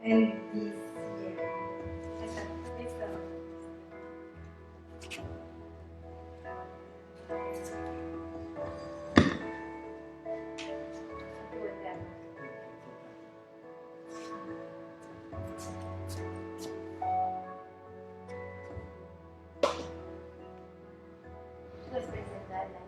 En diciembre. Esta. Puedes presentarla.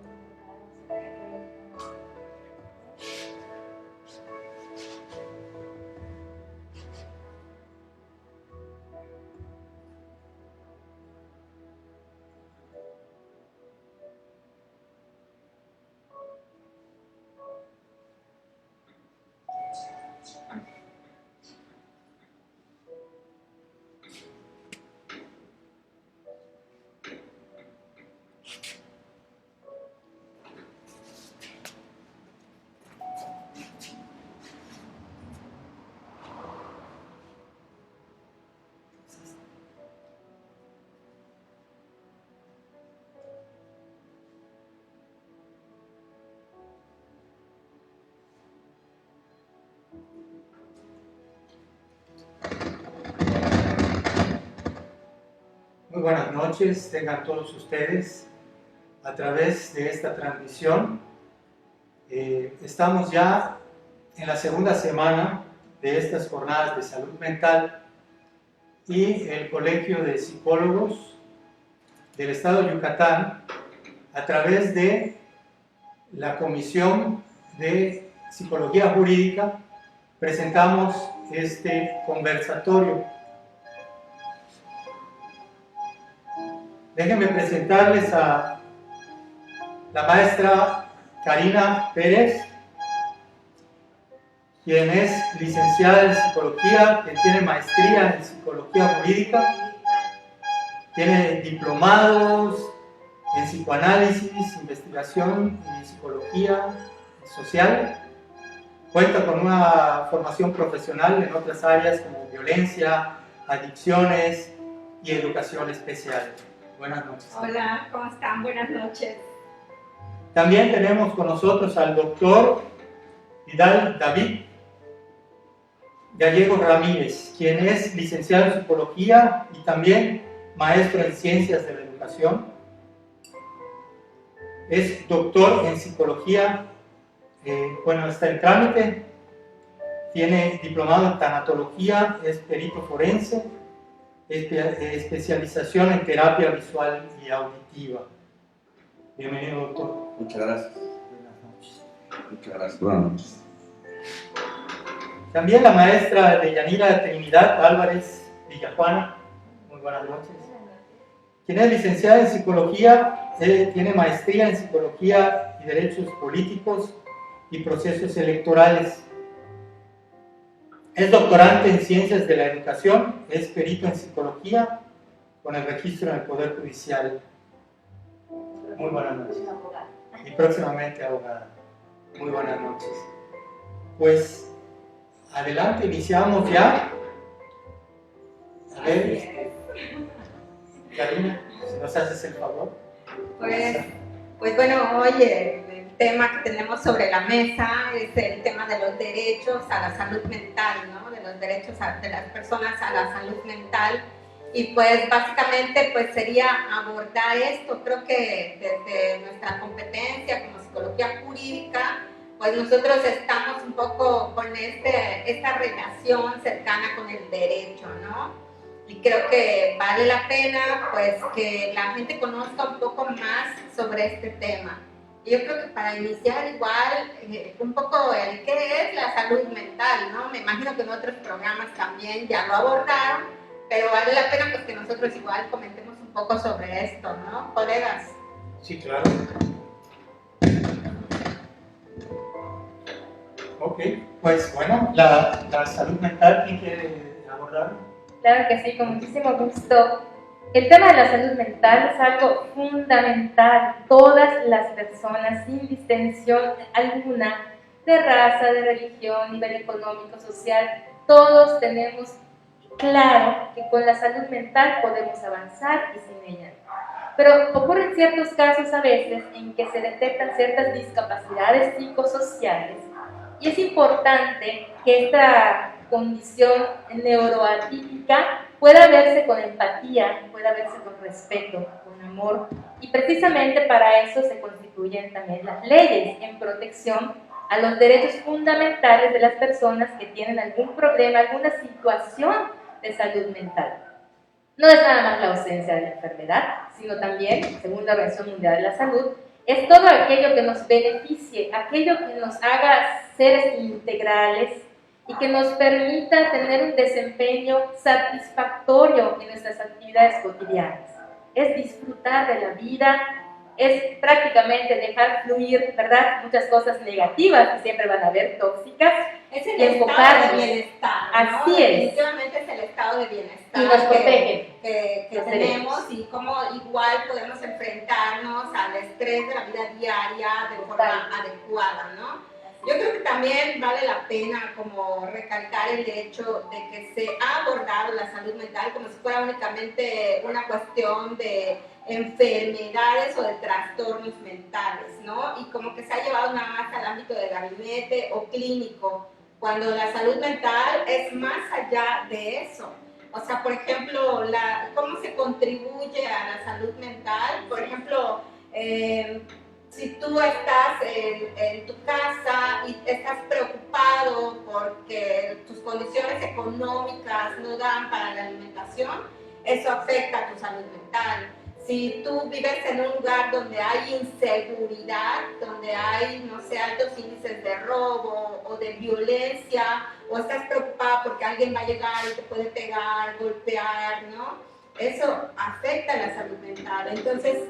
Muy buenas noches, tengan todos ustedes a través de esta transmisión. Estamos ya en la segunda semana de estas jornadas de salud mental y el Colegio de Psicólogos del Estado de Yucatán, a través de la Comisión de Psicología Jurídica, presentamos este conversatorio. Déjenme presentarles a la maestra Karina Pérez, quien es licenciada en Psicología, quien tiene maestría en Psicología Jurídica, tiene diplomados en Psicoanálisis, Investigación y Psicología Social, cuenta con una formación profesional en otras áreas como violencia, adicciones y educación especial. Buenas noches. Hola, ¿cómo están? Buenas noches. También tenemos con nosotros al doctor Vidal David Gallego Ramírez, quien es licenciado en Psicología y también maestro en Ciencias de la Educación. Es doctor en Psicología, está en trámite, tiene diplomado en Tanatología, es perito forense, especialización en terapia visual y auditiva. Bienvenido, doctor. Muchas gracias. Buenas noches. Muchas gracias. Buenas noches. También la maestra Deyanira Trinidad Álvarez Villajuana. Muy buenas noches. Quien es licenciada en Psicología, tiene maestría en Psicología y Derechos Políticos y Procesos Electorales. Es doctorante en Ciencias de la Educación, es perito en Psicología con el registro en el Poder Judicial. Muy buenas noches. Y próximamente abogada. Muy buenas noches. Pues adelante, iniciamos ya. A ver, Karina, si nos haces el favor. Pues bueno, hoy el tema que tenemos sobre la mesa es el tema de los derechos a la salud mental, ¿no? De los derechos de las personas a la salud mental. Y pues básicamente pues sería abordar esto. Creo que desde nuestra competencia como psicología jurídica, pues nosotros estamos un poco con esta relación cercana con el derecho, ¿no? Y creo que vale la pena pues que la gente conozca un poco más sobre este tema. Y yo creo que para iniciar igual un poco el qué es la salud mental, ¿no? Me imagino que en otros programas también ya lo abordaron, pero vale la pena pues que nosotros igual comentemos un poco sobre esto, ¿no, colegas? Sí, claro. Ok, pues bueno, la salud mental, ¿quién quiere abordar? Claro que sí, con muchísimo gusto. El tema de la salud mental es algo fundamental. Todas las personas, sin distinción alguna, de raza, de religión, nivel económico, social, todos tenemos claro que con la salud mental podemos avanzar y sin ella. Pero ocurren ciertos casos a veces en que se detectan ciertas discapacidades psicosociales y es importante que condición neuroatípica pueda verse con empatía, pueda verse con respeto, con amor. Y precisamente para eso se constituyen también las leyes en protección a los derechos fundamentales de las personas que tienen algún problema, alguna situación de salud mental. No es nada más la ausencia de la enfermedad, sino también, según la Organización Mundial de la Salud, es todo aquello que nos beneficie, aquello que nos haga seres integrales y que nos permita tener un desempeño satisfactorio en nuestras actividades cotidianas. Es disfrutar de la vida, es prácticamente dejar fluir, ¿verdad?, muchas cosas negativas que siempre van a haber, tóxicas, Es el y estado enfocarnos. de bienestar, ¿no? Así es. Definitivamente es el estado de bienestar Y nos protege. que Los tenemos y cómo igual podemos enfrentarnos al estrés de la vida diaria de forma adecuada, ¿no? Yo creo que también vale la pena como recalcar el hecho de que se ha abordado la salud mental como si fuera únicamente una cuestión de enfermedades o de trastornos mentales, ¿no? Y como que se ha llevado nada más al ámbito de gabinete o clínico, cuando la salud mental es más allá de eso. O sea, por ejemplo, cómo se contribuye a la salud mental. Por ejemplo, si tú estás en tu casa y estás preocupado porque tus condiciones económicas no dan para la alimentación, eso afecta a tu salud mental. Si tú vives en un lugar donde hay inseguridad, donde hay, no sé, altos índices de robo o de violencia, o estás preocupada porque alguien va a llegar y te puede pegar, golpear, ¿no? Eso afecta a la salud mental. Entonces,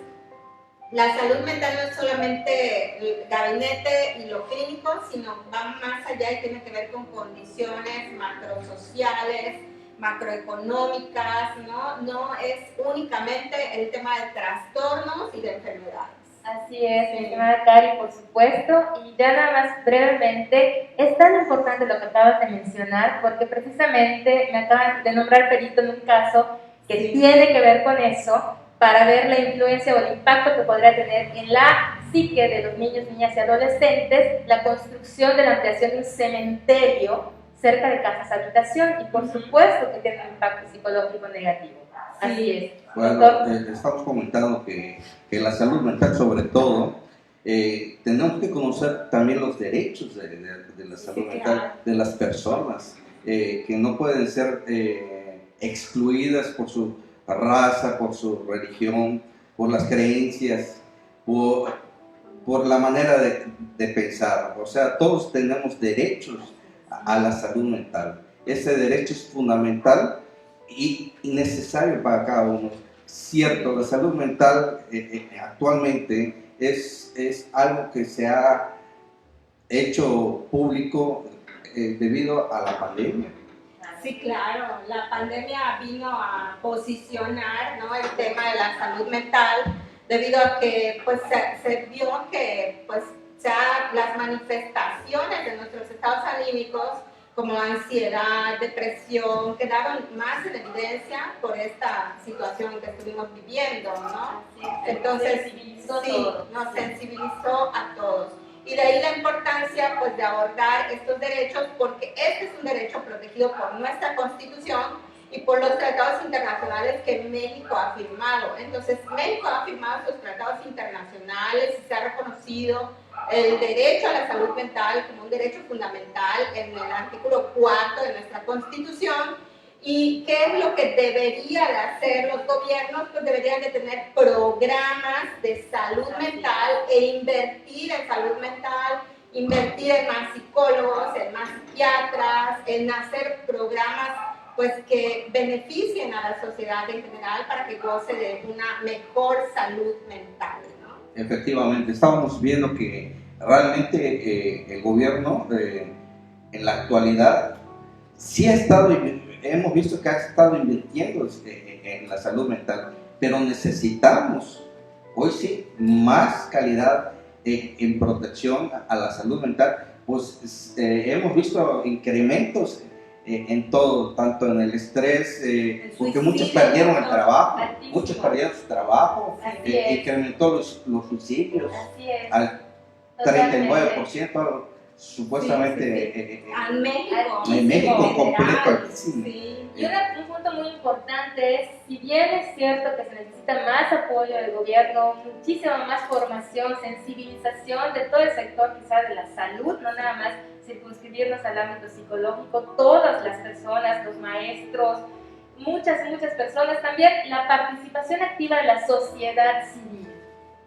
la salud mental no es solamente el gabinete y lo clínico, sino va más allá y tiene que ver con condiciones macrosociales, macroeconómicas, ¿no? Es únicamente el tema de trastornos y de enfermedades. Así es, mi estimada Cari, por supuesto. Y ya nada más brevemente, es tan importante lo que acabas de mencionar, porque precisamente me acaban de nombrar perito en un caso que tiene que ver con eso, para ver la influencia o el impacto que podría tener en la psique de los niños, niñas y adolescentes la construcción de la ampliación de un cementerio cerca de casas habitación, y por supuesto que tiene un impacto psicológico negativo. Así es. Bueno, estamos comentando que la salud mental, sobre todo, tenemos que conocer también los derechos de la salud mental de las personas, que no pueden ser excluidas por su raza, por su religión, por las creencias, por la manera de pensar. O sea, todos tenemos derechos a la salud mental. Ese derecho es fundamental y necesario para cada uno. Cierto, la salud mental actualmente es algo que se ha hecho público debido a la pandemia. Sí, claro, la pandemia vino a posicionar, ¿no?, el tema de la salud mental, debido a que pues, se vio que pues, ya las manifestaciones de nuestros estados anímicos, como ansiedad, depresión, quedaron más en evidencia por esta situación que estuvimos viviendo, ¿no? Entonces, sí, nos sensibilizó a todos. Y de ahí la importancia pues, de abordar estos derechos, porque este es un derecho protegido por nuestra Constitución y por los tratados internacionales que México ha firmado. Entonces, México ha firmado estos tratados internacionales y se ha reconocido el derecho a la salud mental como un derecho fundamental en el artículo 4 de nuestra Constitución. ¿Y qué es lo que deberían de hacer los gobiernos? Pues deberían de tener programas de salud mental e invertir en salud mental, invertir en más psicólogos, en más psiquiatras, en hacer programas pues, que beneficien a la sociedad en general para que goce de una mejor salud mental, ¿no? Efectivamente, estábamos viendo que realmente el gobierno en la actualidad sí ha estado, hemos visto que ha estado invirtiendo en la salud mental, pero necesitamos hoy sí más calidad en protección a la salud mental. Pues hemos visto incrementos en todo, tanto en el estrés, porque muchos perdieron el trabajo, muchos perdieron su trabajo, incrementó los suicidios al 39%, supuestamente En México. en México en completo. general, Sí. sí. Y un punto muy importante es, si bien es cierto que se necesita más apoyo del gobierno, muchísima más formación, sensibilización de todo el sector quizá de la salud, no nada más circunscribirnos al ámbito psicológico, todas las personas, los maestros, muchas personas, también la participación activa de la sociedad civil.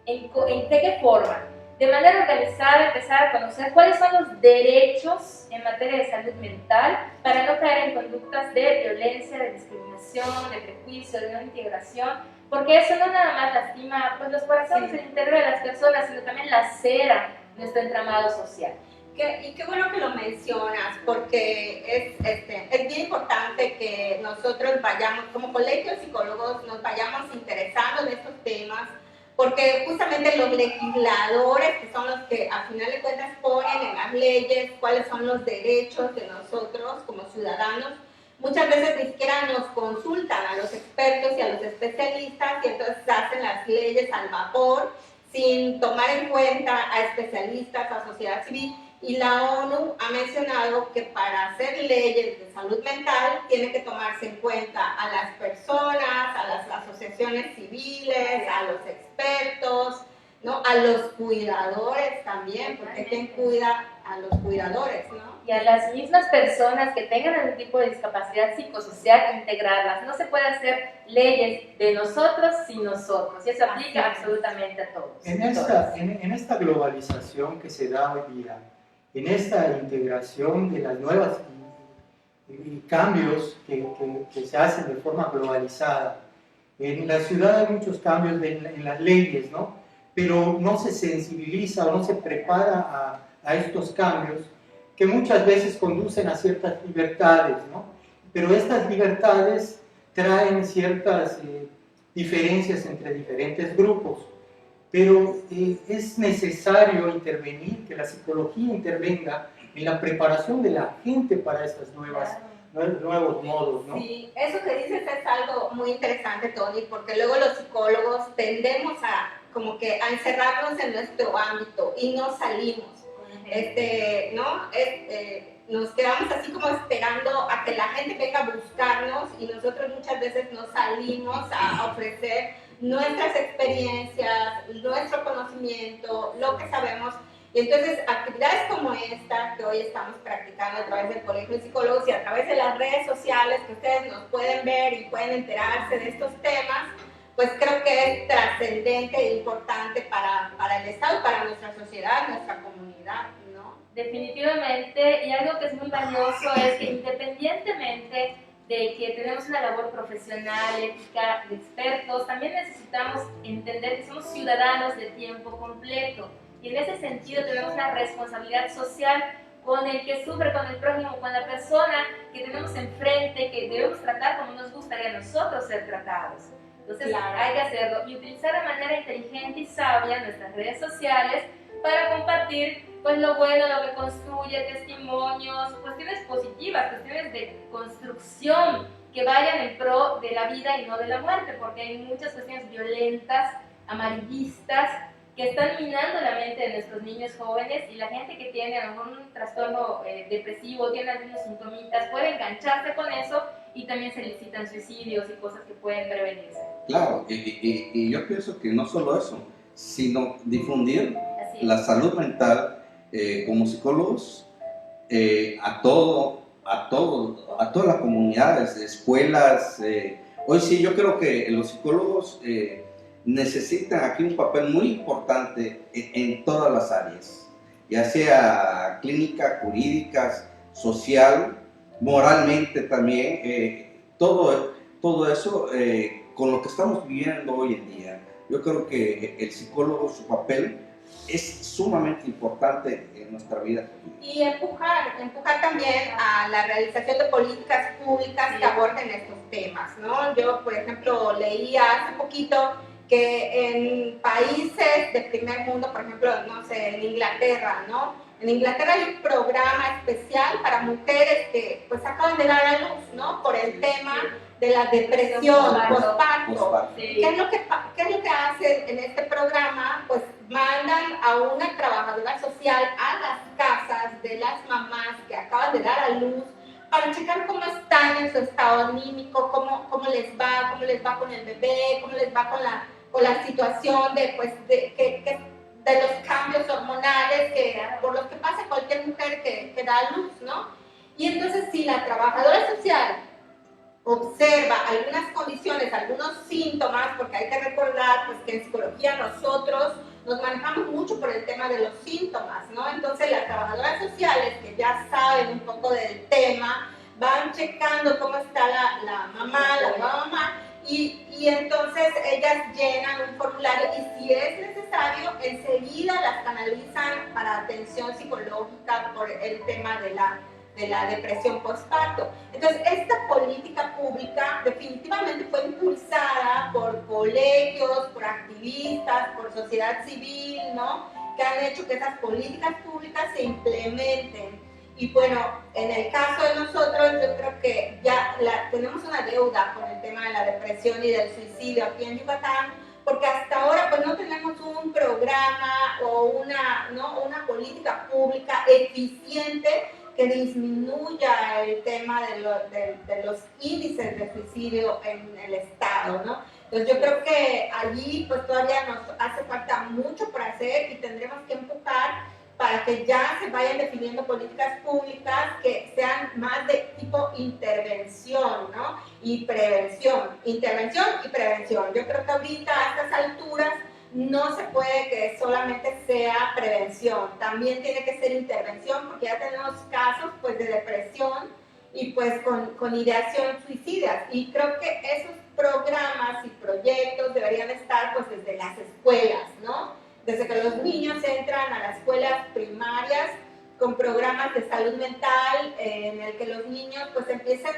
¿De qué forma? De manera organizada, empezar a conocer cuáles son los derechos en materia de salud mental para no caer en conductas de violencia, de discriminación, de prejuicio, de no integración, porque eso no nada más lastima pues, los corazones y el interior de las personas, sino también lacera nuestro entramado social. Y qué bueno que lo mencionas, porque es bien importante que nosotros vayamos, como colegio de psicólogos, nos vayamos interesando en estos temas, porque justamente los legisladores, que son los que a final de cuentas ponen en las leyes cuáles son los derechos de nosotros como ciudadanos, muchas veces ni siquiera nos consultan a los expertos y a los especialistas y entonces hacen las leyes al vapor sin tomar en cuenta a especialistas, a sociedad civil. Y la ONU ha mencionado que para hacer leyes de salud mental tiene que tomarse en cuenta a las personas, a las asociaciones civiles, a los expertos, ¿no? A los cuidadores también, porque ¿quién cuida a los cuidadores, no? Y a las mismas personas que tengan algún tipo de discapacidad psicosocial, integrarlas. No se puede hacer leyes de nosotros sin nosotros, y eso aplica absolutamente a todos. En esta globalización que se da hoy día, en esta integración de las nuevas y cambios que se hacen de forma globalizada, en la ciudad hay muchos cambios en las leyes, ¿no? Pero no se sensibiliza o no se prepara a estos cambios que muchas veces conducen a ciertas libertades, ¿no? Pero estas libertades traen ciertas diferencias entre diferentes grupos. Pero es necesario intervenir, que la psicología intervenga en la preparación de la gente para estas nuevos modos, ¿no? Sí, eso que dices es algo muy interesante, Tony, porque luego los psicólogos tendemos a como que a encerrarnos en nuestro ámbito y no salimos, ¿no? Nos quedamos así como esperando a que la gente venga a buscarnos y nosotros muchas veces no salimos a ofrecer nuestras experiencias, nuestro conocimiento, lo que sabemos. Y entonces actividades como esta que hoy estamos practicando a través del Colegio de Psicólogos y a través de las redes sociales que ustedes nos pueden ver y pueden enterarse de estos temas, pues creo que es trascendente e importante para el Estado, para nuestra sociedad, nuestra comunidad, ¿no? Definitivamente, y algo que es muy valioso es que independientemente de que tenemos una labor profesional, ética, de expertos, también necesitamos entender que somos ciudadanos de tiempo completo. Y en ese sentido tenemos una responsabilidad social con el que sufre, con el prójimo, con la persona que tenemos enfrente, que debemos tratar como nos gustaría a nosotros ser tratados. Entonces hay que hacerlo y utilizar de manera inteligente y sabia nuestras redes sociales para compartir pues lo bueno, lo que construye, testimonios, cuestiones positivas, cuestiones de construcción que vayan en pro de la vida y no de la muerte, porque hay muchas cuestiones violentas, amarillistas, que están minando la mente de nuestros niños jóvenes, y la gente que tiene algún trastorno depresivo, tiene algunos sintomitas, puede engancharse con eso y también se elicitan suicidios y cosas que pueden prevenirse. Claro, y yo pienso que no solo eso, sino difundir la salud mental como psicólogos a todas las comunidades, escuelas. Hoy sí, yo creo que los psicólogos necesitan aquí un papel muy importante en todas las áreas, ya sea clínica, jurídicas, social, moralmente también, todo eso con lo que estamos viviendo hoy en día. Yo creo que el psicólogo, su papel es sumamente importante en nuestra vida. Y empujar también a la realización de políticas públicas que aborden estos temas, ¿no? Yo, por ejemplo, leía hace poquito que en países de primer mundo, por ejemplo, no sé, en Inglaterra, ¿no? En Inglaterra hay un programa especial para mujeres que pues acaban de dar a luz, ¿no? Por el tema de la depresión postparto. Sí. ¿Qué es lo que hace en este programa? Pues mandan a una trabajadora social a las casas de las mamás que acaban de dar a luz para checar cómo están en su estado anímico, cómo les va con el bebé, cómo les va con la situación de los cambios hormonales por los que pasa cualquier mujer que da a luz, ¿no? Y entonces si la trabajadora social observa algunas condiciones, algunos síntomas, porque hay que recordar pues, que en psicología nosotros nos manejamos mucho por el tema de los síntomas, ¿no? Entonces las trabajadoras sociales que ya saben un poco del tema, van checando cómo está la mamá, la nueva mamá, y entonces ellas llenan un formulario y si es necesario, enseguida las canalizan para atención psicológica por el tema de la depresión postparto. Entonces, esta política pública definitivamente fue impulsada por colegios, por activistas, por sociedad civil, ¿no? Que han hecho que esas políticas públicas se implementen. Y bueno, en el caso de nosotros, yo creo que ya tenemos una deuda con el tema de la depresión y del suicidio aquí en Yucatán, porque hasta ahora pues no tenemos un programa o una política pública eficiente que disminuya el tema de los índices de suicidio en el estado, ¿no? Entonces yo creo que allí pues todavía nos hace falta mucho por hacer y tendremos que empujar para que ya se vayan definiendo políticas públicas que sean más de tipo intervención, ¿no? Y prevención, intervención y prevención. Yo creo que ahorita a estas alturas no se puede que solamente sea prevención, también tiene que ser intervención porque ya tenemos casos pues de depresión y pues con ideación suicidas y creo que esos programas y proyectos deberían estar pues desde las escuelas, ¿no? Desde que los niños entran a las escuelas primarias con programas de salud mental en el que los niños pues empiezan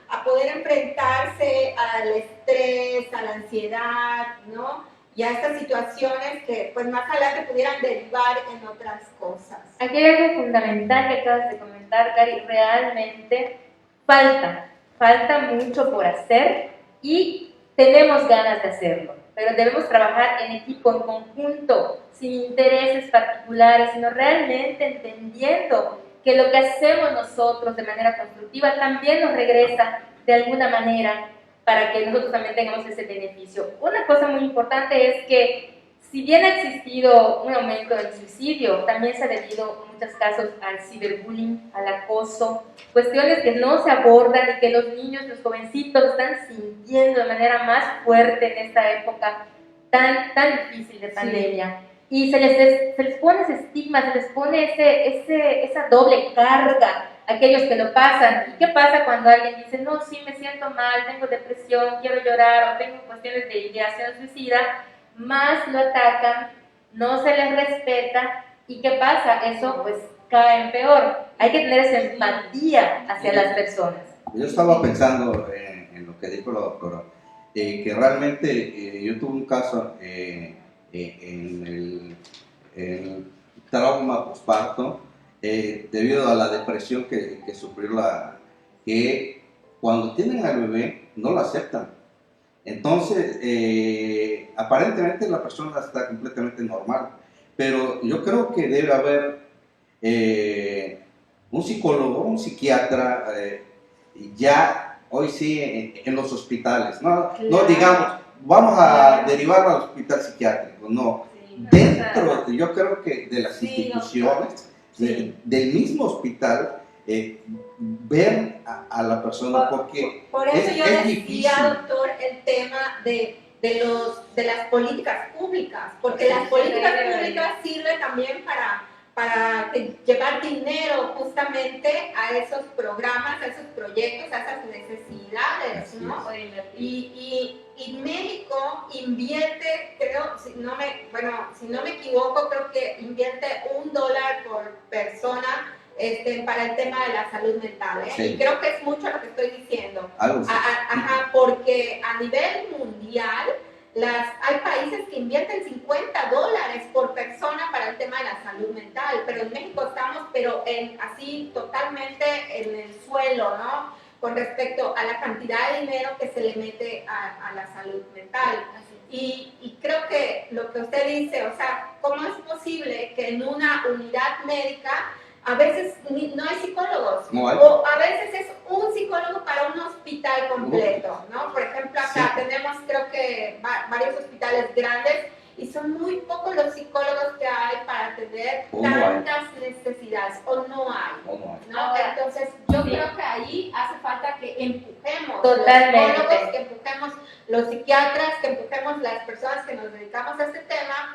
a poder enfrentarse al estrés, a la ansiedad, ¿no? Y a estas situaciones que pues más adelante pudieran derivar en otras cosas. Aquí hay algo fundamental que acabas de comentar, Cari, realmente falta mucho por hacer y tenemos ganas de hacerlo, pero debemos trabajar en equipo, en conjunto, sin intereses particulares, sino realmente entendiendo que lo que hacemos nosotros de manera constructiva también nos regresa de alguna manera para que nosotros también tengamos ese beneficio. Una cosa muy importante es que si bien ha existido un aumento del suicidio, también se ha debido en muchos casos al ciberbullying, al acoso, cuestiones que no se abordan y que los niños, los jovencitos están sintiendo de manera más fuerte en esta época tan difícil de pandemia. Sí. Y se les pone ese estigma, se les pone esa doble carga a aquellos que lo pasan. ¿Y qué pasa cuando alguien dice, no, sí, me siento mal, tengo depresión, quiero llorar o tengo cuestiones de ideación suicida? Más lo atacan, no se les respeta y ¿qué pasa? Eso pues cae en peor. Hay que tener esa empatía hacia las personas. Yo estaba pensando en lo que dijo la doctora, que realmente yo tuve un caso en el trauma postparto debido a la depresión que sufrió que cuando tienen al bebé no lo aceptan. Entonces, aparentemente la persona está completamente normal, pero yo creo que debe haber un psicólogo, un psiquiatra, ya hoy sí en los hospitales, no digamos, vamos a derivarlo al hospital psiquiátrico, no, dentro, yo creo que de las instituciones, del mismo hospital, ver a la persona porque por eso yo decía, difícil. Doctor, el tema de las políticas públicas, porque las políticas públicas sirven también para llevar dinero justamente a esos programas, a esos proyectos, a esas necesidades, ¿no? Y México invierte, creo, si no me equivoco, creo que invierte $1 por persona para el tema de la salud mental, ¿eh? Sí. Y creo que es mucho lo que estoy diciendo. Porque a nivel mundial hay países que invierten $50 por persona para el tema de la salud mental, pero en México estamos así totalmente en el suelo, ¿no? con respecto a la cantidad de dinero que se le mete a la salud mental. Y creo que lo que usted dice, o sea, ¿cómo es posible que en una unidad médica a veces no hay psicólogos? No hay. O a veces es un psicólogo para un hospital completo, ¿no? Por ejemplo, acá tenemos creo que varios hospitales grandes y son muy pocos los psicólogos que hay para atender tantas necesidades, o no hay. ¿No? Entonces, yo creo que ahí hace falta que empujemos Totalmente. los psicólogos, que empujemos los psiquiatras, que empujemos las personas que nos dedicamos a este tema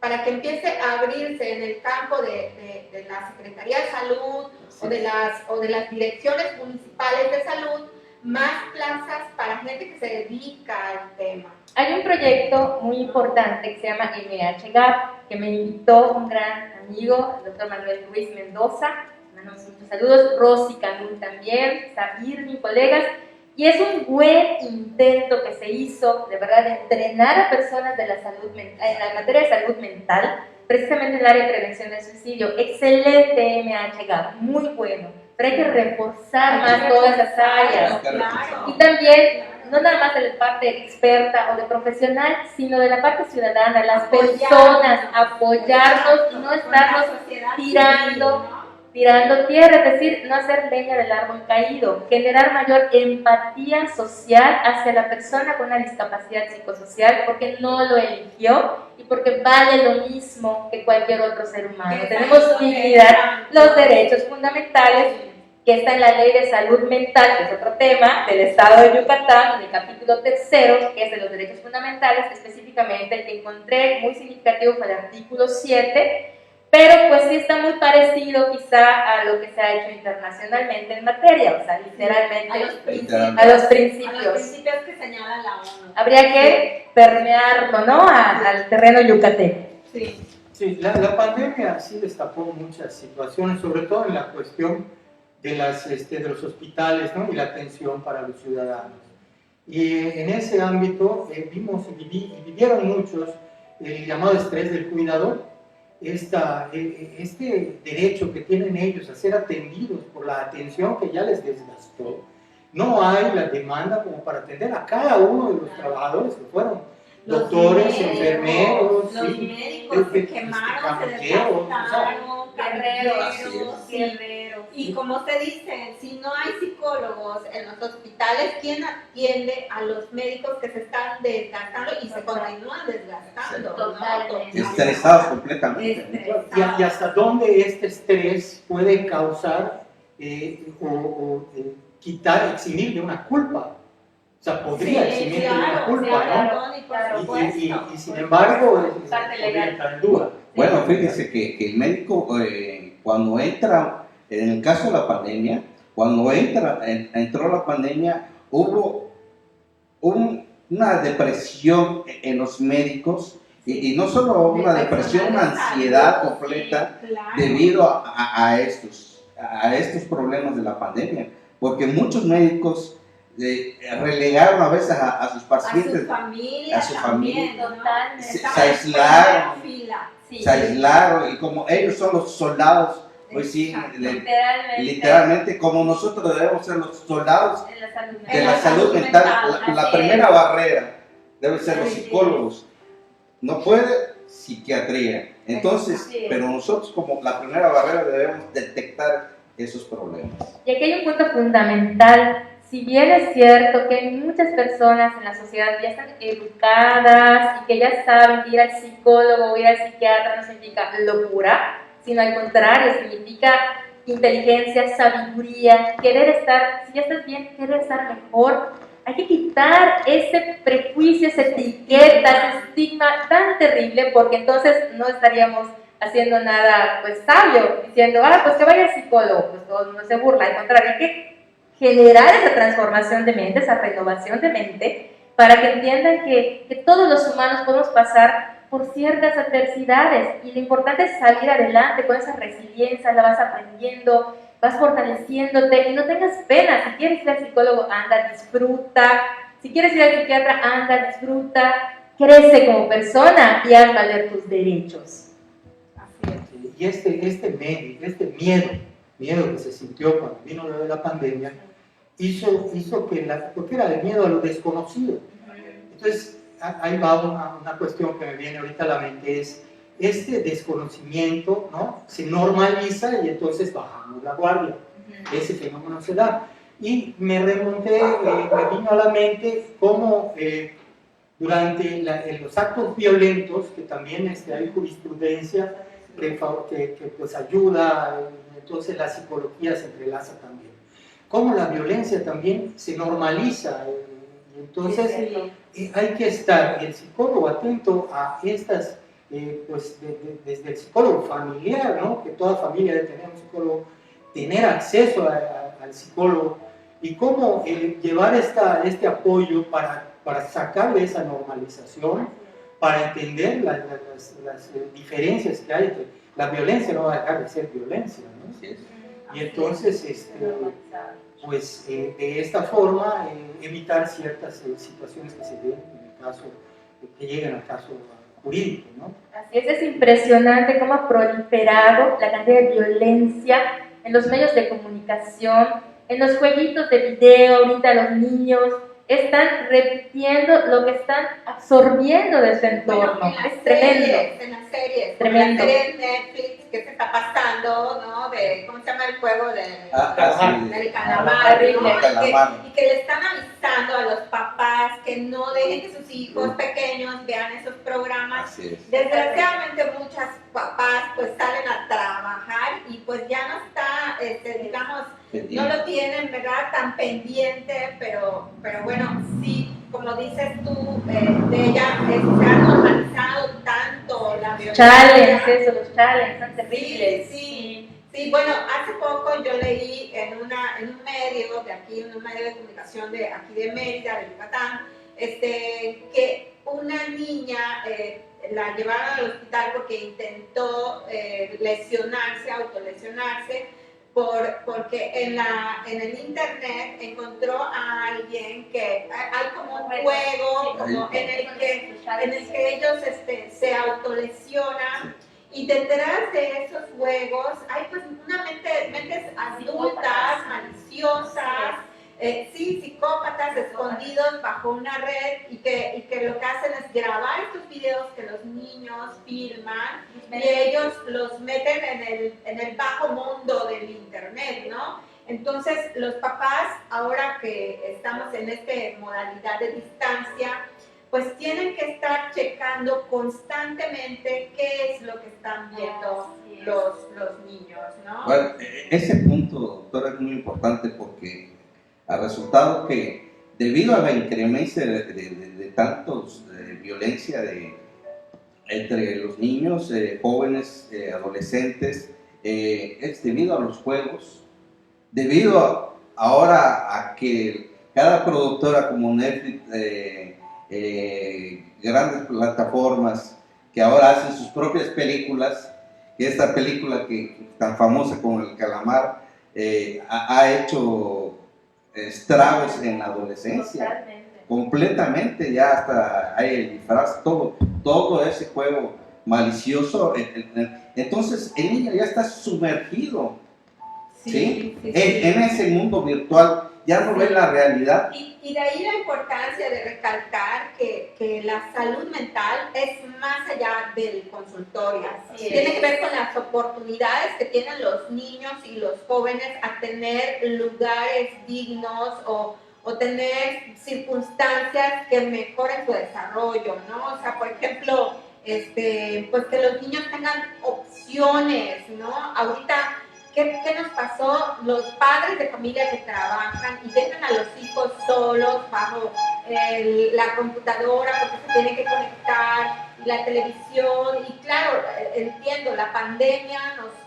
para que empiece a abrirse en el campo de la Secretaría de Salud o de las direcciones municipales de salud, más plazas para gente que se dedica al tema. Hay un proyecto muy importante que se llama MHGAP, que me invitó un gran amigo, el doctor Manuel Ruiz Mendoza, mandamos muchos saludos, Rosy Canul también, Sabir, mis colegas, y es un buen intento que se hizo, de verdad, de entrenar a personas de la salud mental, en la materia de salud mental, precisamente en el área de prevención del suicidio. Excelente MHGAP, muy bueno, pero hay que reforzar más todas esas áreas. Claro. Y también, no nada más de la parte experta o de profesional, sino de la parte ciudadana, las personas, apoyarnos y no estarnos tirando tierra, es decir, no hacer leña del árbol caído, generar mayor empatía social hacia la persona con una discapacidad psicosocial porque no lo eligió y porque vale lo mismo que cualquier otro ser humano. Tenemos dignidad, los derechos fundamentales que está en la Ley de Salud Mental, que es otro tema, del Estado de Yucatán, en el capítulo 3, que es de los derechos fundamentales, específicamente el que encontré muy significativo fue el artículo 7, pero pues sí está muy parecido quizá a lo que se ha hecho internacionalmente en materia, o sea, literalmente a los principios que señala la ONU. Habría que permearlo, ¿no?, al terreno yucateco. Sí. Sí, la pandemia sí destapó muchas situaciones, sobre todo en la cuestión de los hospitales, ¿no?, y la atención para los ciudadanos. Y en ese ámbito vimos y vivieron muchos el llamado estrés del cuidador, este derecho que tienen ellos a ser atendidos por la atención que ya les desgastó. No hay la demanda como para atender a cada uno de los trabajadores que fueron doctores, enfermeros, los médicos se quemaron, se desgastaron, guerreros. Y como se dice, si no hay psicólogos en los hospitales, ¿quién atiende a los médicos que se están desgastando y se continúan desgastando? Totalmente. Estresados completamente. Y hasta dónde este estrés puede causar quitar, eximir de una culpa. O sea, podría eximir de una culpa, ¿no? Y sin embargo, podría entrar en duda. Bueno, fíjese que el médico, cuando entra, en el caso de la pandemia, cuando entró la pandemia, hubo una depresión en los médicos, y no solo una depresión, una ansiedad completa debido a estos problemas de la pandemia, porque muchos médicos relegaron a veces a sus pacientes, a su familia, se aislaron, y como ellos son los soldados, pues sí, literalmente como nosotros debemos ser los soldados de la salud mental. La primera barrera debe ser los psicólogos, no puede psiquiatría. Entonces, pero nosotros como la primera barrera debemos detectar esos problemas. Y aquí hay un punto fundamental. Si bien es cierto que muchas personas en la sociedad ya están educadas y que ya saben que ir al psicólogo o ir al psiquiatra no significa locura, sino al contrario, significa inteligencia, sabiduría, querer estar, si ya estás bien, querer estar mejor. Hay que quitar ese prejuicio, esa etiqueta, ese estigma tan terrible, porque entonces no estaríamos haciendo nada pues sabio, diciendo, pues que vaya al psicólogo, pues todo el mundo se burla. Al contrario, hay que generar esa transformación de mente, esa renovación de mente, para que entiendan que todos los humanos podemos pasar por ciertas adversidades, y lo importante es salir adelante con esa resiliencia, la vas aprendiendo, vas fortaleciéndote, y no tengas pena. Si quieres ir al psicólogo, anda, disfruta. Si quieres ir al psiquiatra, anda, disfruta. Crece como persona y haz valer tus derechos. Y este miedo que se sintió cuando vino lo de la pandemia, hizo que porque era de miedo a lo desconocido. Entonces, ahí va una cuestión que me viene ahorita a la mente, es este desconocimiento, ¿no? Se normaliza y entonces bajamos la guardia. Ese fenómeno se da. Y me remonté, me vino a la mente cómo durante los actos violentos, que también hay jurisprudencia que pues ayuda, entonces la psicología se entrelaza también. Cómo la violencia también se normaliza. Entonces hay que estar el psicólogo atento a estas, pues desde el psicólogo familiar, ¿no? Que toda familia debe tener un psicólogo, tener acceso al psicólogo y cómo llevar este apoyo para sacar de esa normalización, para entender las diferencias que hay. La violencia no va a dejar de ser violencia, ¿no? Y entonces, pues de esta forma evitar ciertas situaciones que se den en el caso, que lleguen al caso jurídico, ¿no? Así es impresionante cómo ha proliferado la cantidad de violencia en los medios de comunicación, en los jueguitos de video. Ahorita los niños están repitiendo lo que están absorbiendo de su entorno. Bueno, es tremendo. En las series, tremendo. En la serie de Netflix que se está pasando, ¿no? ¿Cómo se llama el juego del calamar? ¿No? Y que le están avisando a los papás que no dejen que sus hijos pequeños vean esos programas. Desgraciadamente muchas papás pues salen a trabajar y pues ya no está, digamos, no lo tienen, ¿verdad?, tan pendiente, pero bueno, sí, como dices tú, de ella se ha normalizado tanto la violencia. Los challenges son terribles. Sí, bueno, hace poco yo leí en un medio de aquí, en un medio de comunicación de aquí de Mérida, de Yucatán, que una niña la llevaron al hospital porque intentó autolesionarse, porque en el internet encontró a alguien que hay como un juego como en el que ellos se autolesionan, y detrás de esos juegos hay pues mentes adultas, maliciosas, psicópatas escondidos bajo una red y que lo que hacen es grabar estos videos que los niños filman y ellos los meten en el bajo mundo del internet, ¿no? Entonces los papás, ahora que estamos en esta modalidad de distancia, pues tienen que estar checando constantemente qué es lo que están viendo los niños, ¿no? Bueno, ese punto, doctora, es muy importante porque ha resultado que debido a la incremencia de tantos violencia entre los niños, jóvenes, adolescentes, es debido a los juegos, debido ahora a que cada productora como Netflix, grandes plataformas que ahora hacen sus propias películas, que esta película que tan famosa como El Calamar ha hecho estragos en la adolescencia. Completamente, ya hasta hay el disfraz, todo ese juego malicioso. Entonces el niño ya está sumergido, ¿sí? En ese mundo virtual, ya no ve la realidad. Y de ahí la importancia de recalcar que la salud mental es más allá del consultorio. Tiene que ver con las oportunidades que tienen los niños y los jóvenes a tener lugares dignos o tener circunstancias que mejoren su desarrollo, ¿no? O sea, por ejemplo, pues que los niños tengan opciones, ¿no? Ahorita, ¿qué nos pasó? Los padres de familia que trabajan y dejan a los hijos solos bajo la computadora porque se tienen que conectar, y la televisión, y claro, entiendo, la pandemia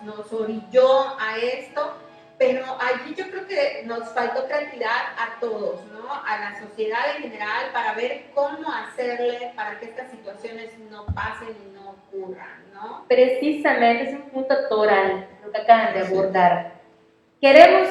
nos orilló a esto, pero allí yo creo que nos faltó creatividad a todos, ¿no? A la sociedad en general, para ver cómo hacerle para que estas situaciones no pasen y no ocurran, ¿no? Precisamente es un punto toral lo que acaban de abordar. Queremos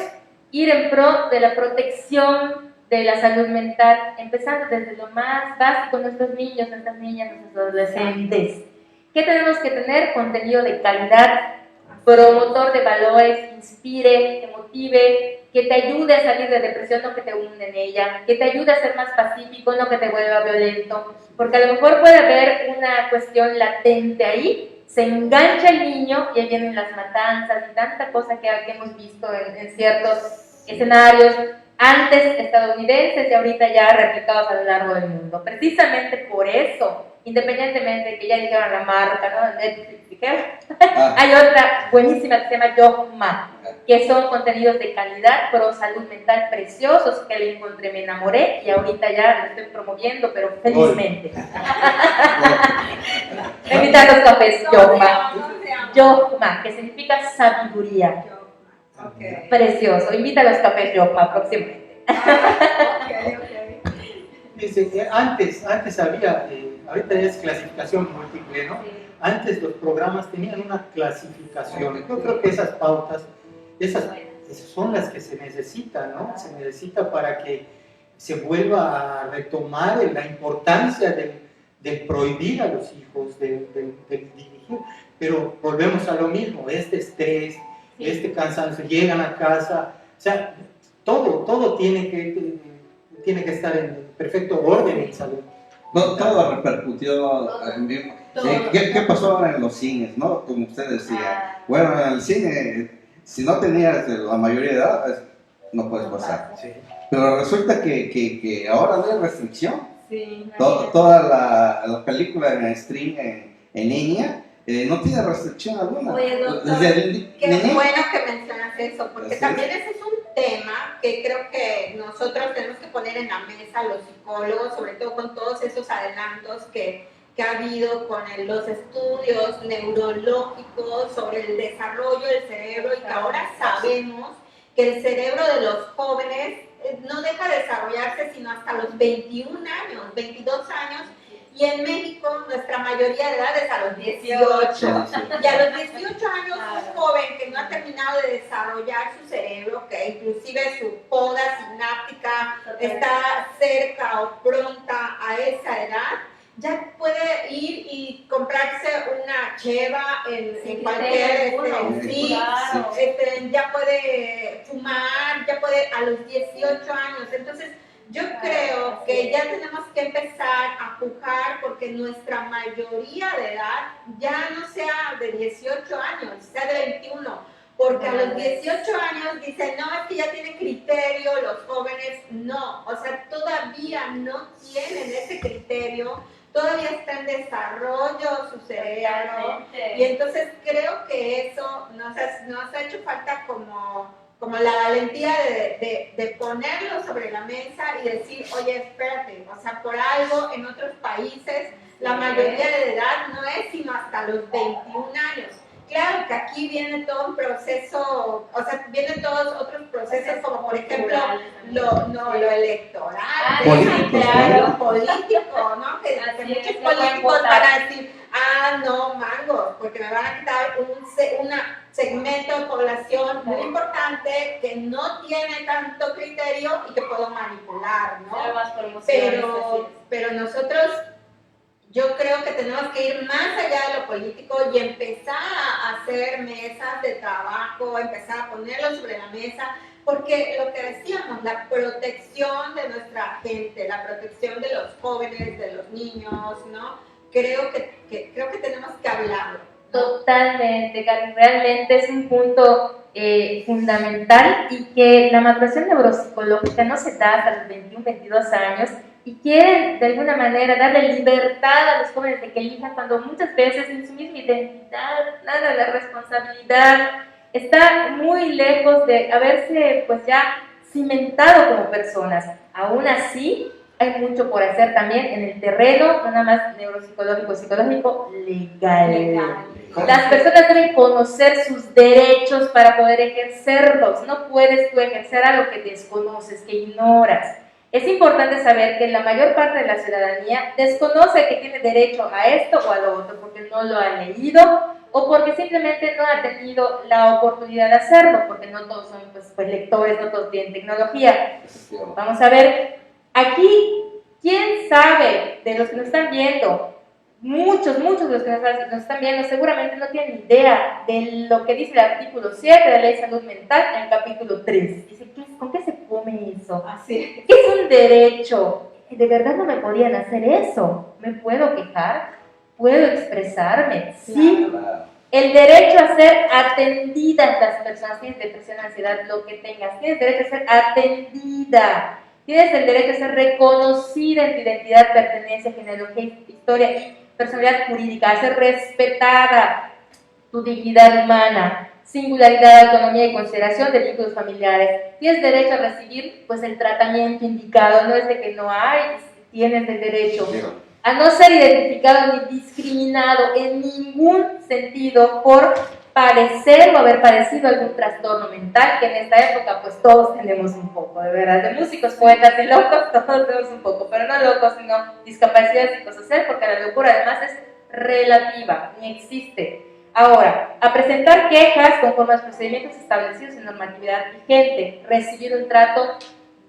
ir en pro de la protección de la salud mental, empezando desde lo más básico, nuestros niños, nuestras niñas, nuestros adolescentes. ¿Qué tenemos que tener? Contenido de calidad, promotor de valores, inspire, que motive, que te ayude a salir de depresión, no que te hunde en ella, que te ayude a ser más pacífico, no que te vuelva violento, porque a lo mejor puede haber una cuestión latente ahí, se engancha el niño y ahí vienen las matanzas y tanta cosa que hemos visto en ciertos escenarios antes estadounidenses y ahorita ya replicados a lo largo del mundo. Precisamente por eso, independientemente de que ya dijeron la marca, ¿no? Netflix, dijeron, hay otra buenísima que se llama Yogma, que son contenidos de calidad, pro salud mental preciosos, que le encontré, me enamoré y ahorita ya lo estoy promoviendo, pero felizmente. Me invitan a los cafés Yogma. Yogma, que significa sabiduría. Okay. Precioso. Invita a los cafés Yogma próximamente. Okay. Dice, antes había, ahorita ya es clasificación múltiple, ¿no? Sí. Antes los programas tenían una clasificación. Yo creo que esas pautas, esas son las que se necesitan, ¿no? Se necesita para que se vuelva a retomar la importancia de prohibir a los hijos, de dirigir. Pero volvemos a lo mismo, este estrés, este cansancio, llegan a casa, o sea, todo tiene que estar en perfecto orden y salud. No, todo repercutió. ¿Qué pasó ahora en los cines, no? Como usted decía. Bueno, en el cine, si no tenías la mayoría de edad, pues, no puedes pasar. Sí. Pero resulta que ahora no hay restricción. Sí. Toda la película en stream, en línea, no tiene restricción alguna. Oye, doctor, qué bueno que mencionas eso, porque también ese es un tema que creo que nosotros tenemos que poner en la mesa, los psicólogos, sobre todo con todos esos adelantos que ha habido con los estudios neurológicos sobre el desarrollo del cerebro, y que ahora sabemos que el cerebro de los jóvenes no deja de desarrollarse sino hasta los 21 años, 22 años, y en México nuestra mayoría de edad es a los 18. Y a los 18 años un joven que no ha terminado de desarrollar su cerebro, que inclusive su poda sináptica está cerca o pronta a esa edad, ya puede ir y comprarse una cheva en cualquier ya puede fumar, ya puede a los 18 años. Entonces yo creo que ya tenemos que empezar a pujar porque nuestra mayoría de edad ya no sea de 18 años, sea de 21, porque a los 18 años dicen, no, es que ya tienen criterio, los jóvenes no, o sea, todavía no tienen ese criterio, todavía está en desarrollo su cerebro, y entonces creo que eso nos ha hecho falta como la valentía de ponerlo sobre la mesa y decir, oye, espérate, o sea, por algo en otros países la mayoría de edad no es sino hasta los 21 años. Claro que aquí viene todo un proceso, o sea, vienen todos otros procesos como por ejemplo lo electoral, lo político, ¿no? Que muchos políticos van a decir, no, mangos, porque me van a quitar un segmento de población muy importante que no tiene tanto criterio y que puedo manipular, ¿no? Pero nosotros, yo creo que tenemos que ir más allá de lo político y empezar a hacer mesas de trabajo, empezar a ponerlo sobre la mesa, porque lo que decíamos, la protección de nuestra gente, la protección de los jóvenes, de los niños, ¿no? Creo que tenemos que hablarlo. Totalmente, Karen, realmente es un punto fundamental, y que la maduración neuropsicológica no se da hasta los 21, 22 años, y quieren de alguna manera darle libertad a los jóvenes de que elijan, cuando muchas veces en su misma identidad, nada de responsabilidad, está muy lejos de haberse pues ya cimentado como personas. Aún así, hay mucho por hacer también en el terreno, no nada más neuropsicológico, psicológico, legal. Las personas deben conocer sus derechos para poder ejercerlos. No puedes tú ejercer algo que desconoces, que ignoras. Es importante saber que la mayor parte de la ciudadanía desconoce que tiene derecho a esto o a lo otro, porque no lo ha leído o porque simplemente no ha tenido la oportunidad de hacerlo, porque no todos son pues lectores, no todos tienen tecnología. Vamos a ver, aquí, ¿quién sabe de los que nos están viendo muchos de los que nos están viendo seguramente no tienen idea de lo que dice el artículo 7 de la Ley de Salud Mental en el capítulo 3. Dice, ¿con qué se come eso? Así ¿Qué es un derecho? ¿De verdad no me podían hacer eso? ¿Me puedo quejar? ¿Puedo expresarme? Sí. Claro. El derecho a ser atendidas las personas, tienes depresión, ansiedad, lo que tengas, tienes derecho a ser atendida. Tienes el derecho a ser reconocida en tu identidad, pertenencia, genealogía, historia y personalidad jurídica, a ser respetada, tu dignidad humana, singularidad, autonomía y consideración de vínculos familiares. Tienes derecho a recibir pues, el tratamiento indicado, no es de que no hay, tienes el derecho a no ser identificado ni discriminado en ningún sentido por parecer o haber padecido algún trastorno mental, que en esta época pues todos tenemos un poco, de verdad, de músicos, poetas y locos, todos tenemos un poco, pero no locos, sino discapacidad psicosocial, porque la locura además es relativa, ni existe. Ahora, a presentar quejas conforme a los procedimientos establecidos en normatividad vigente, recibir un trato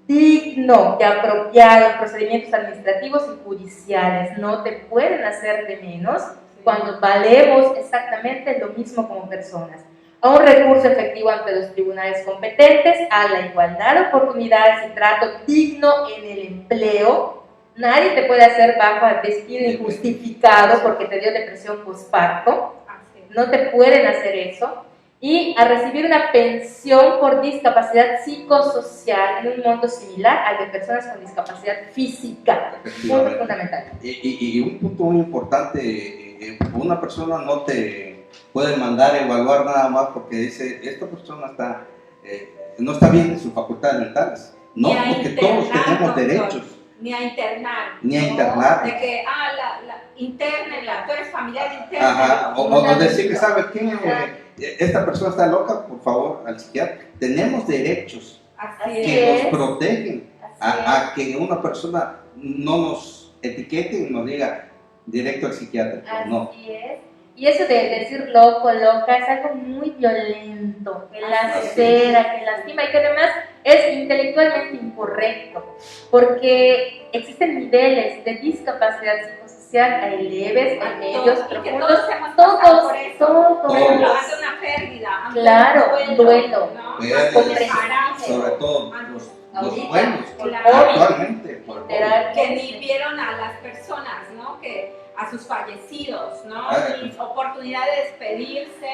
digno y apropiado en procedimientos administrativos y judiciales, no te pueden hacer de menos cuando valemos exactamente lo mismo como personas, a un recurso efectivo ante los tribunales competentes, a la igualdad de oportunidades y trato digno en el empleo. Nadie te puede hacer bajo despido injustificado porque te dio depresión postparto, no te pueden hacer eso, y a recibir una pensión por discapacidad psicosocial en un monto similar al de personas con discapacidad física. Punto fundamental. Y un punto muy importante, una persona no te puede mandar a evaluar nada más porque dice, esta persona no está bien en sus facultades mentales. No, porque todos tenemos derechos. Ni a internar. Ni a internar. De que, internenla, tú eres familiar interna. Ajá, o decir que, ¿sabes qué? Esta persona está loca, por favor, al psiquiatra. Tenemos derechos que nos protegen a que una persona no nos etiquete y nos diga directo al psiquiatra. No. Así es. Y eso de decir loco, loca, es algo muy violento, que lacera, que lastima y que además es intelectualmente incorrecto, porque existen niveles de discapacidad psicosocial, hay leves, hay medios, profundos, todos. Hace una pérdida. Claro, un duelo, sobre todo los buenos, actualmente, que ni vieron a las personas, ¿no? Que a sus fallecidos, ¿no? Y oportunidad de despedirse.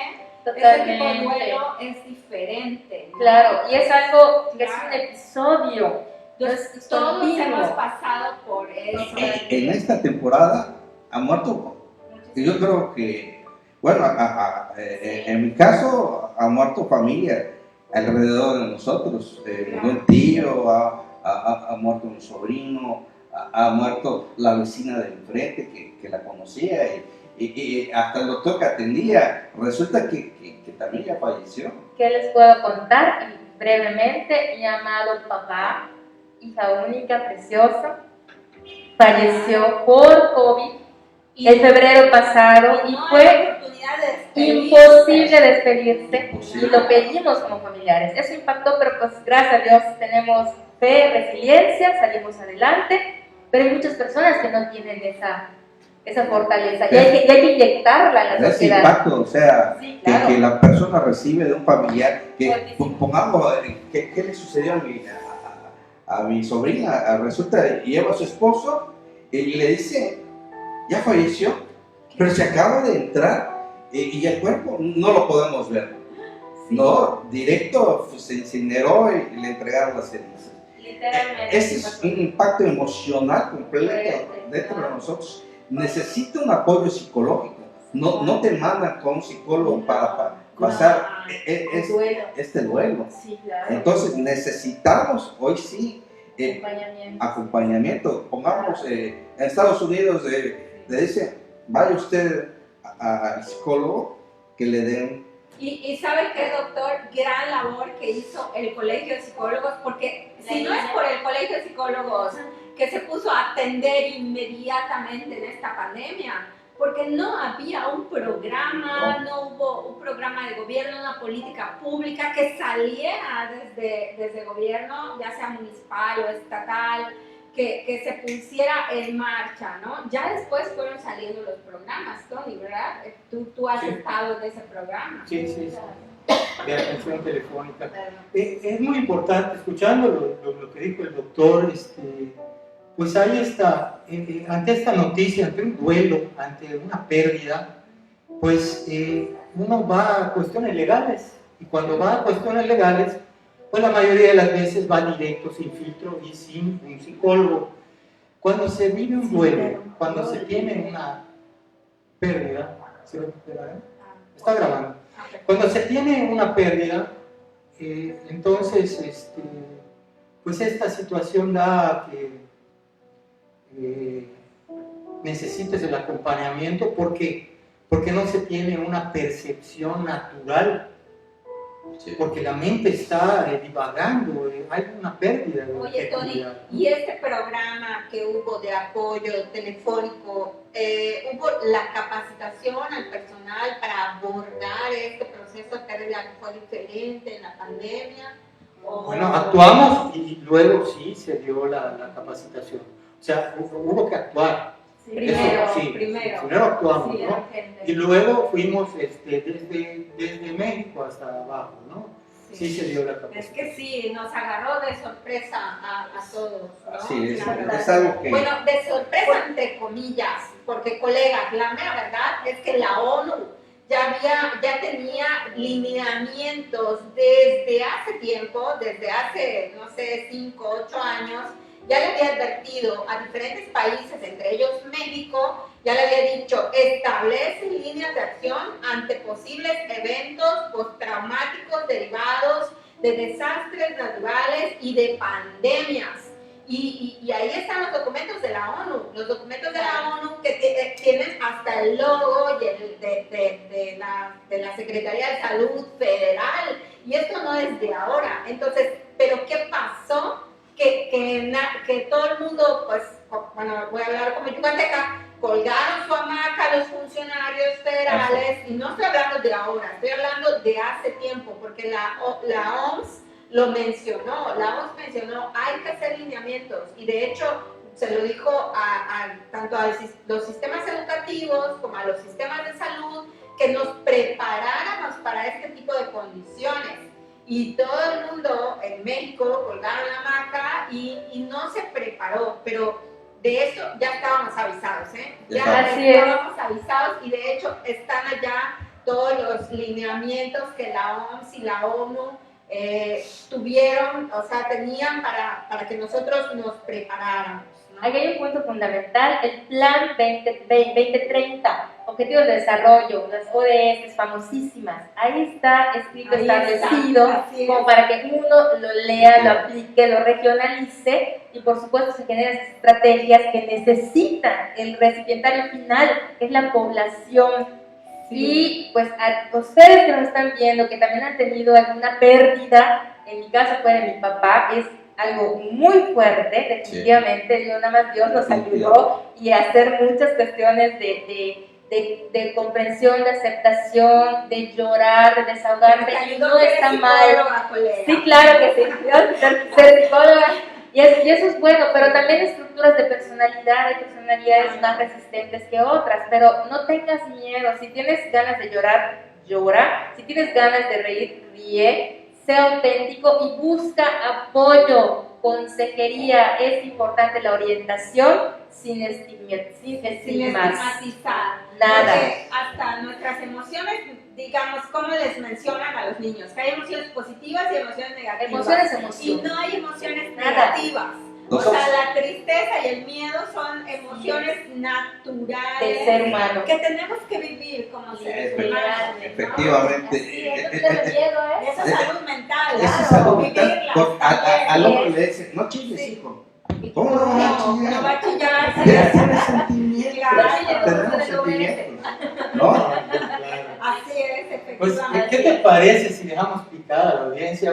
Totalmente. Ese tipo de duelo es diferente, ¿no? Claro, y es algo que es un episodio. Entonces, todos hemos pasado por eso. En esta temporada ha muerto, yo creo que, bueno, en mi caso ha muerto familia alrededor de nosotros. Un tío, ha muerto un sobrino, ha muerto la vecina de enfrente que la conocía y hasta el doctor que atendía, resulta que también ya falleció. ¿Qué les puedo contar? Brevemente, mi amado papá, hija única, preciosa, falleció por COVID el febrero pasado y fue imposible despedirse y lo pedimos como familiares. Eso impactó, pero pues gracias a Dios tenemos fe, resiliencia, salimos adelante, pero hay muchas personas que no tienen esa fortaleza y hay que inyectarla en la sociedad. Ese impacto, o sea, sí, claro. que la persona recibe de un familiar, que pongamos, ¿qué le sucedió a mi sobrina? Resulta, lleva a su esposo y le dice, ya falleció, pero se acaba de entrar y el cuerpo no lo podemos ver. Sí. No, directo se incineró y le entregaron las cenizas. Ese es un impacto emocional completo dentro de nosotros. Necesita un apoyo psicológico. No te mandan con un psicólogo para pasar este duelo. Sí, claro. Entonces necesitamos hoy sí acompañamiento. Pongamos en Estados Unidos le dicen, vaya usted al psicólogo que le den. Y ¿sabe qué, doctor? Gran labor que hizo el Colegio de Psicólogos, porque si no es por el Colegio de Psicólogos que se puso a atender inmediatamente en esta pandemia, porque no había un programa, no hubo un programa de gobierno, una política pública que saliera desde gobierno, ya sea municipal o estatal, que se pusiera en marcha, ¿no? Ya después fueron saliendo los programas, Tony, ¿verdad? Tú has estado en ese programa. Sí, sí, sí. De atención telefónica. Es muy importante, escuchando lo que dijo el doctor, pues ahí está, ante esta noticia, ante un duelo, ante una pérdida, pues uno va a cuestiones legales, y cuando va a cuestiones legales, pues la mayoría de las veces va directo, sin filtro y sin un psicólogo. Cuando se vive un duelo, cuando se tiene una pérdida, ¿se recupera? Está grabando. Cuando se tiene una pérdida, entonces, pues esta situación da que necesites el acompañamiento porque no se tiene una percepción natural. Sí. Porque la mente está divagando, hay una pérdida de Oye, Tony, y este programa que hubo de apoyo telefónico, ¿hubo la capacitación al personal para abordar este proceso de pérdida que fue diferente en la pandemia? Bueno, actuamos y luego sí se dio la capacitación. O sea, hubo que actuar. Sí, primero actuamos, sí, ¿no? Y luego fuimos desde México hasta abajo, ¿no? Sí se dio la capacitación. Es que sí, nos agarró de sorpresa a todos, ¿no? Sí, es algo que... Bueno, de sorpresa entre comillas, porque colegas, la mera verdad es que la ONU ya tenía lineamientos desde hace tiempo, desde hace, no sé, 5, 8 años, ya le había advertido a diferentes países, entre ellos México, ya le había dicho, establece líneas de acción ante posibles eventos postraumáticos derivados de desastres naturales y de pandemias. Y ahí están los documentos de la ONU, que tienen hasta el logo de la Secretaría de Salud Federal, y esto no es de ahora. Entonces, ¿pero qué pasó? Que todo el mundo, pues, bueno, voy a hablar como yucateca, colgaron su hamaca los funcionarios federales, y no estoy hablando de ahora, estoy hablando de hace tiempo, porque la OMS lo mencionó, hay que hacer lineamientos, y de hecho se lo dijo tanto a los sistemas educativos como a los sistemas de salud, que nos preparáramos para este tipo de condiciones. Y todo el mundo en México colgaron la hamaca y no se preparó, pero de eso ya estábamos avisados, Ya estábamos avisados, y de hecho están allá todos los lineamientos que la OMS y la ONU tuvieron, o sea, tenían para que nosotros nos preparáramos, ¿no? Aquí hay un punto fundamental, el Plan 2030, Objetivos de Desarrollo, las ODS famosísimas. Ahí está escrito, establecido, como para que uno lo lea, lo aplique, lo regionalice, y por supuesto se generan esas estrategias que necesitan el recipientario final, que es la población. Y pues a ustedes que nos están viendo, que también han tenido alguna pérdida, en mi caso fue de mi papá, es algo muy fuerte, definitivamente. Dios nos ayudó, y a hacer muchas cuestiones de comprensión, de aceptación, de llorar, de desahogarme, y no está mal. Sí, claro que sí, ser psicóloga, y eso es bueno, pero también estructuras de personalidad, hay personalidades más resistentes que otras, pero no tengas miedo. Si tienes ganas de llorar, llora. Si tienes ganas de reír, ríe. Sea auténtico y busca apoyo, consejería. Es importante la orientación sin estigmatizar. Nada. Porque hasta nuestras emociones, digamos, ¿cómo les mencionan a los niños? Que hay emociones positivas y emociones negativas. Y no hay emociones negativas. O sea, la tristeza y el miedo son emociones naturales del ser humano, que tenemos que vivir como seres humanos. Efectivamente. Eso es salud mental. Eso es salud mental. Al hombre le dicen, no chilles, hijo. ¿Cómo no va a chillar? Tenemos sentimientos. ¿No? Así es, efectivamente. Pues, ¿qué te parece si dejamos picada a la audiencia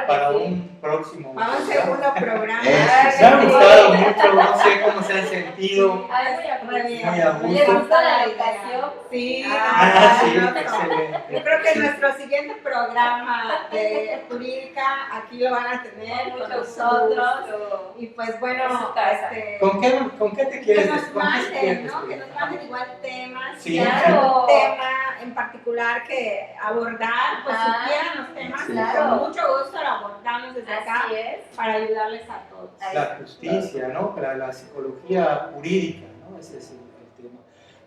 para un próximo? Vamos a hacer uno programa. Me ha gustado mucho, no sé cómo se han sentido. Ay, Muy bien. Muy a ¿Les gusto. gustó la educación? Sí, Sí, no, no. excelente. Yo creo que Sí. nuestro siguiente programa de jurídica aquí lo van a tener con nosotros. Y pues bueno, En su casa. ¿Con qué te que quieres nos con qué manden, quieres ¿no? Que despedir? nos manden igual temas. Sí, Si hay claro. algún tema en particular que abordar, pues sugieran los temas Sí. y Claro. con mucho gusto lo abordamos desde acá Así es. para ayudarles a todos. La justicia, ¿no? Para la psicología jurídica, ¿no? Ese es el tema.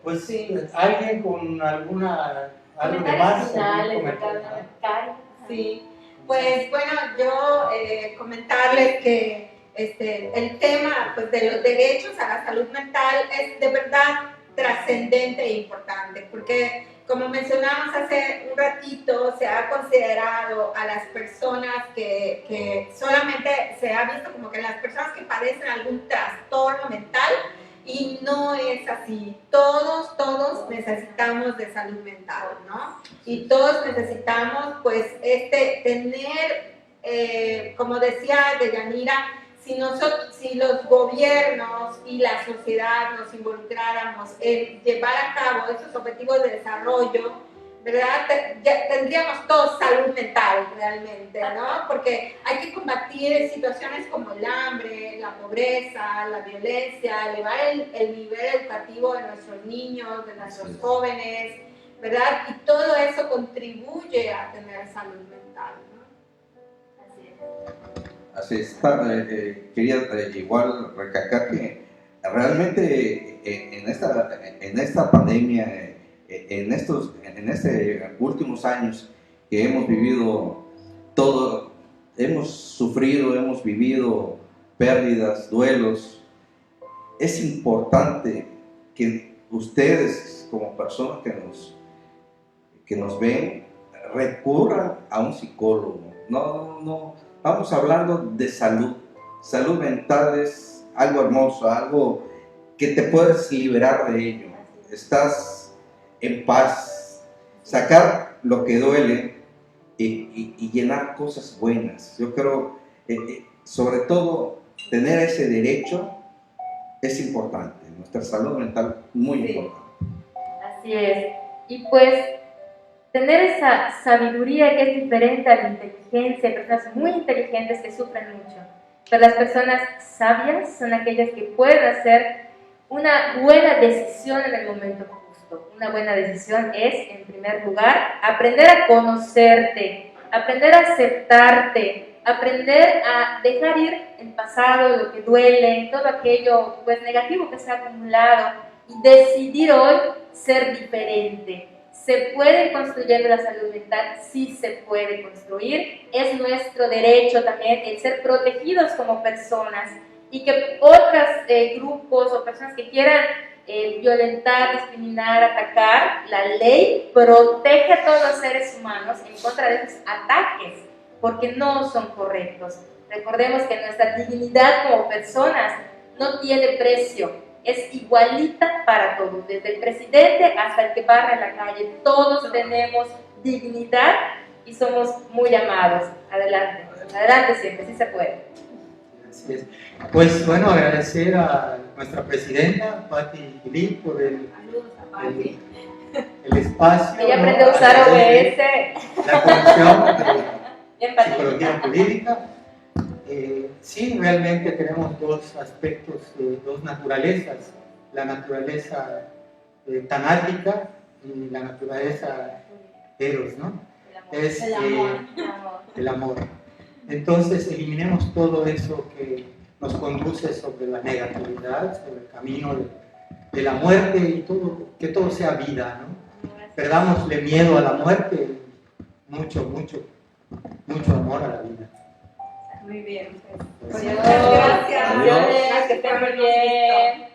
Pues Sí. alguien con algo de Comentarios más, finales, algún de cada comentario. Cari. Sí, pues bueno, yo comentarles que el tema pues, de los derechos a la salud mental es de verdad trascendente e importante, porque como mencionamos hace un ratito, se ha considerado a las personas que solamente se ha visto como que las personas que padecen algún trastorno mental, y no es así. Todos necesitamos de salud mental, ¿no? Y todos necesitamos, pues, tener, como decía Deyanira, si los gobiernos y la sociedad nos involucráramos en llevar a cabo esos objetivos de desarrollo, ¿verdad? Ya tendríamos todos salud mental realmente, ¿no? Porque hay que combatir situaciones como el hambre, la pobreza, la violencia, elevar el nivel educativo de nuestros niños, de nuestros jóvenes, ¿verdad? Y todo eso contribuye a tener salud mental, ¿no? Así es. Así es. Quería igual recalcar que realmente en esta pandemia, en estos últimos años que hemos vivido todo, hemos sufrido, hemos vivido pérdidas, duelos, es importante que ustedes como personas que nos ven recurran a un psicólogo. No, estamos hablando de salud. Salud mental es algo hermoso, algo que te puedes liberar de ello. Estás en paz, sacar lo que duele y llenar cosas buenas. Yo creo, sobre todo, tener ese derecho es importante. Nuestra salud mental muy importante. Así es. Y pues tener esa sabiduría que es diferente a la inteligencia. Hay personas muy inteligentes que sufren mucho, pero las personas sabias son aquellas que pueden hacer una buena decisión en el momento justo. Una buena decisión es, en primer lugar, aprender a conocerte, aprender a aceptarte, aprender a dejar ir el pasado, lo que duele, todo aquello pues negativo que se ha acumulado y decidir hoy ser diferente. ¿Se puede construir la salud mental? Sí se puede construir. Es nuestro derecho también el ser protegidos como personas y que otros grupos o personas que quieran violentar, discriminar, atacar, la ley protege a todos los seres humanos en contra de esos ataques porque no son correctos. Recordemos que nuestra dignidad como personas no tiene precio. Es igualita para todos, desde el presidente hasta el que barra en la calle. Todos tenemos dignidad y somos muy amados. Adelante, adelante siempre, sí se puede. Así es. Pues bueno, agradecer a nuestra presidenta, Patti Gilip, por el espacio. Ella aprendió a usar OBS. La conexión Bien, de psicología jurídica. Sí, realmente tenemos dos aspectos, dos naturalezas, la naturaleza tanática y la naturaleza eros, ¿no? Es el amor. Entonces eliminemos todo eso que nos conduce sobre la negatividad, sobre el camino de la muerte y todo, que todo sea vida, ¿no? Perdámosle miedo a la muerte, mucho amor a la vida. Muy bien. Pues, Muchas gracias. Adiós. Que estén muy bien.